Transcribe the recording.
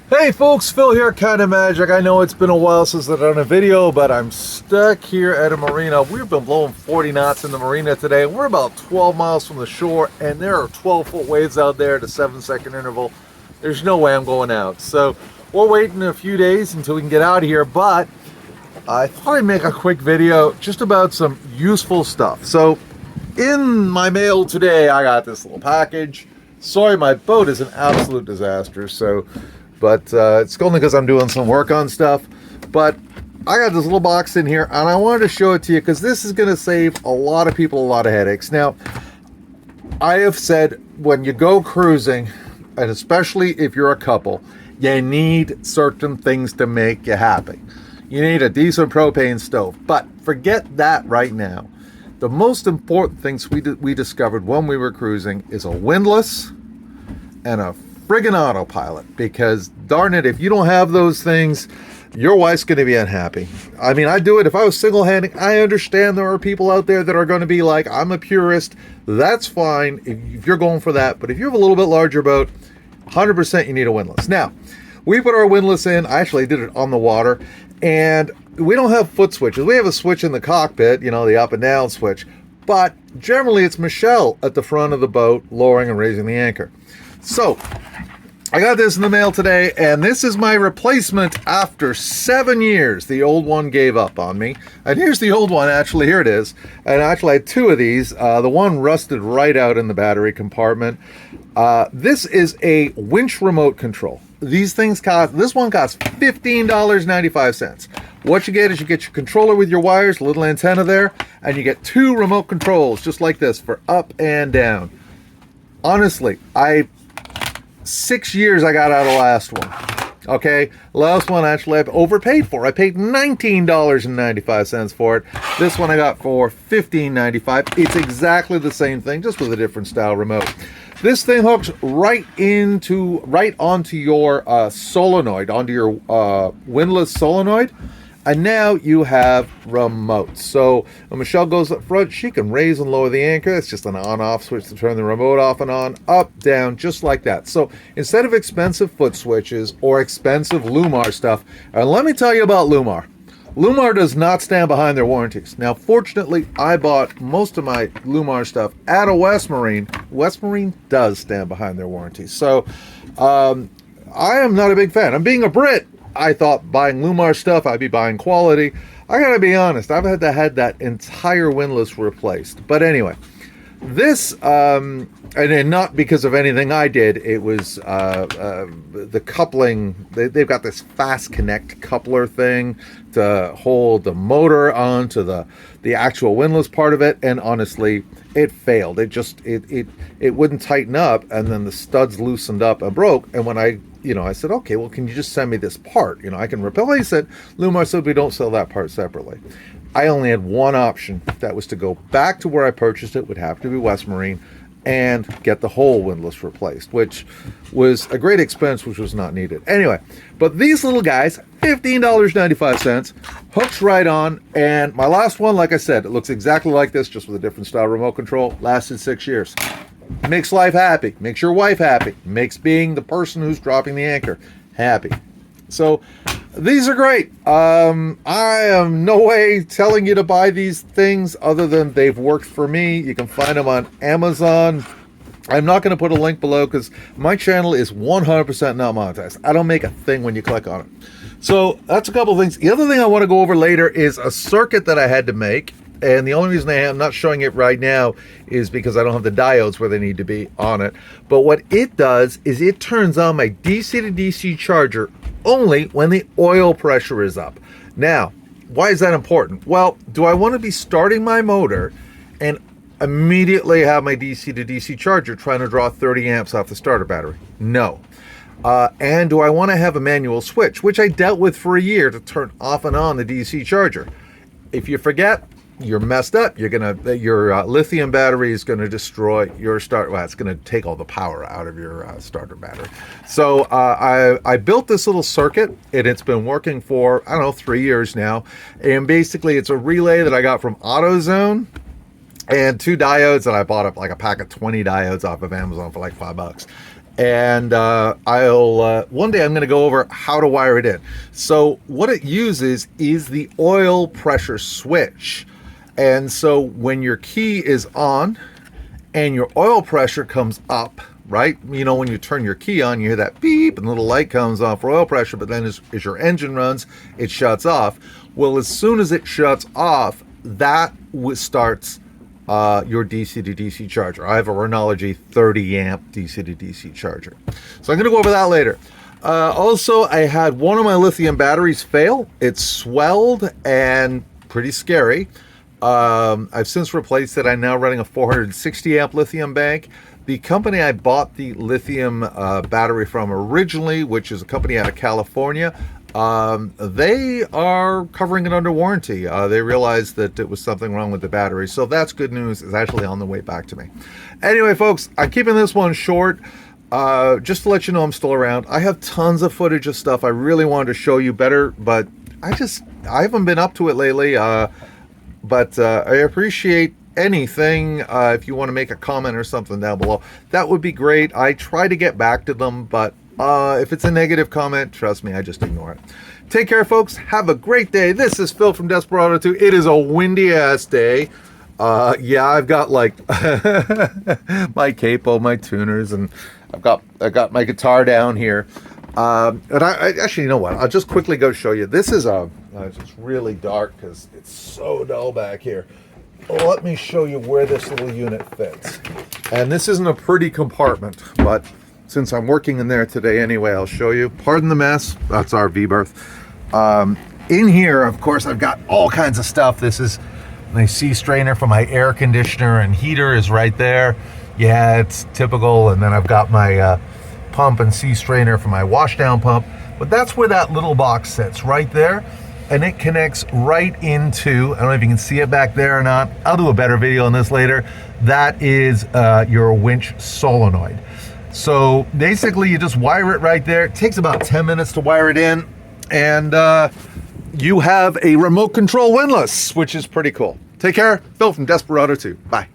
Hey folks, Phil here, Kind of Magic. I know it's been a while since I've done a video, but I'm stuck here at a marina. We've been blowing 40 knots in the marina today. We're about 12 miles from the shore, and there are 12-foot waves out there at a 7-second interval. There's no way I'm going out. So we're waiting a few days until we can get out of here, but I thought I'd make a quick video just about some useful stuff. So in my mail today, I got this little package. Sorry, my boat is an absolute disaster, but it's only because I'm doing some work on stuff. But I got this little box in here, and I wanted to show it to you because this is going to save a lot of people a lot of headaches. Now, I have said when you go cruising, and especially if you're a couple, you need certain things to make you happy. You need a decent propane stove, but forget that right now. The most important things we discovered when we were cruising is a windlass and a friggin' autopilot, because darn it, if you don't have those things, your wife's going to be unhappy. I mean, I do it if I was single-handing. I understand there are people out there that are going to be like, I'm a purist. That's fine if you're going for that, but if you have a little bit larger boat, 100% you need a windlass. Now, we put our windlass in. I actually did it on the water, and we don't have foot switches. We have a switch in the cockpit, you know, the up and down switch, but generally it's Michelle at the front of the boat lowering and raising the anchor. So I got this in the mail today, and this is my replacement after 7 years. The old one gave up on me, and here's the old one. Actually, here it is. And actually I had two of these. The one rusted right out in the battery compartment. This is a winch remote control. These things cost, this one costs $15.95. What you get is you get your controller with your wires, little antenna there, and you get two remote controls just like this for up and down. Honestly, 6 years I got out of the last one. Okay, last one actually I overpaid for. I paid $19.95 for it. This one I got for $15.95. It's exactly the same thing, just with a different style remote. This thing hooks right onto your solenoid, onto your windlass solenoid, and now you have remotes. So when Michelle goes up front, she can raise and lower the anchor. It's just an on-off switch to turn the remote off and on, up, down, just like that. So instead of expensive foot switches or expensive lewmar stuff, and let me tell you about lewmar. Lewmar does not stand behind their warranties. Now, fortunately, I bought most of my lewmar stuff at a West Marine. West Marine does stand behind their warranties. So I am not a big fan. I'm being a Brit. I thought buying lewmar stuff, I'd be buying quality. I gotta be honest, I've had to have that entire windlass replaced. But anyway, this, and not because of anything I did, it was the coupling. They've got this fast connect coupler thing to hold the motor onto the actual windlass part of it, and honestly, it failed. It wouldn't tighten up, and then the studs loosened up and broke. And when I said, okay, well, can you just send me this part? I can replace it. Lewmar said we don't sell that part separately. I only had one option. That was to go back to where I purchased it, would have to be West Marine, and get the whole windlass replaced, which was a great expense, which was not needed. Anyway, but these little guys, $15.95, hooks right on. And my last one, like I said, it looks exactly like this, just with a different style remote control. Lasted 6 years. Makes life happy, makes your wife happy, makes being the person who's dropping the anchor happy. So these are great. I am no way telling you to buy these things other than they've worked for me. You can find them on Amazon. I'm not going to put a link below because my channel is 100% not monetized. I don't make a thing when you click on it. So that's a couple of things. The other thing I want to go over later is a circuit that I had to make. And the only reason I'm not showing it right now is because I don't have the diodes where they need to be on it. But what it does is it turns on my DC to DC charger only when the oil pressure is up. Now, why is that important? Well, do I want to be starting my motor and immediately have my DC to DC charger trying to draw 30 amps off the starter battery? No. And do I want to have a manual switch, which I dealt with for a year, to turn off and on the DC charger? If you forget, you're messed up. Your lithium battery is going to destroy your start. Well, it's going to take all the power out of your starter battery. So I built this little circuit, and it's been working for, I don't know, 3 years now. And basically, it's a relay that I got from AutoZone, and two diodes that I bought up, like a pack of 20 diodes off of Amazon for like $5. And one day I'm going to go over how to wire it in. So what it uses is the oil pressure switch. And so when your key is on and your oil pressure comes up, right? You know, when you turn your key on, you hear that beep and the little light comes on for oil pressure, but then as your engine runs, it shuts off. Well, as soon as it shuts off, that starts your DC to DC charger. I have a Rhenology 30 amp DC to DC charger. So I'm going to go over that later. Also, I had one of my lithium batteries fail. It swelled and pretty scary. I've since replaced it. I'm now running a 460 amp lithium bank. The company I bought the lithium battery from originally, which is a company out of California, they are covering it under warranty. They realized that it was something wrong with the battery. So that's good news. It's actually on the way back to me. Anyway, folks, I'm keeping this one short. Just to let you know I'm still around. I have tons of footage of stuff I really wanted to show you better, but I haven't been up to it lately. But I appreciate anything. If you want to make a comment or something down below, that would be great. I try to get back to them, but if it's a negative comment, trust me, I just ignore it. Take care, folks. Have a great day. This is Phil from Desperado 2. It is a windy ass day. Yeah, I've got like my capo, my tuners, and I got my guitar down here. And I actually, you know what? I'll just quickly go show you. This is it's really dark because it's so dull back here. Let me show you where this little unit fits. And this isn't a pretty compartment, but since I'm working in there today anyway, I'll show you. Pardon the mess. That's our V-berth. In here, of course, I've got all kinds of stuff. This is my C strainer for my air conditioner and heater is right there. Yeah, it's typical. And then I've got my pump and C strainer for my washdown pump. But that's where that little box sits, right there. And it connects right into, I don't know if you can see it back there or not. I'll do a better video on this later. That is your winch solenoid. So basically you just wire it right there. It takes about 10 minutes to wire it in. And you have a remote control windlass, which is pretty cool. Take care. Phil from Desperado 2. Bye.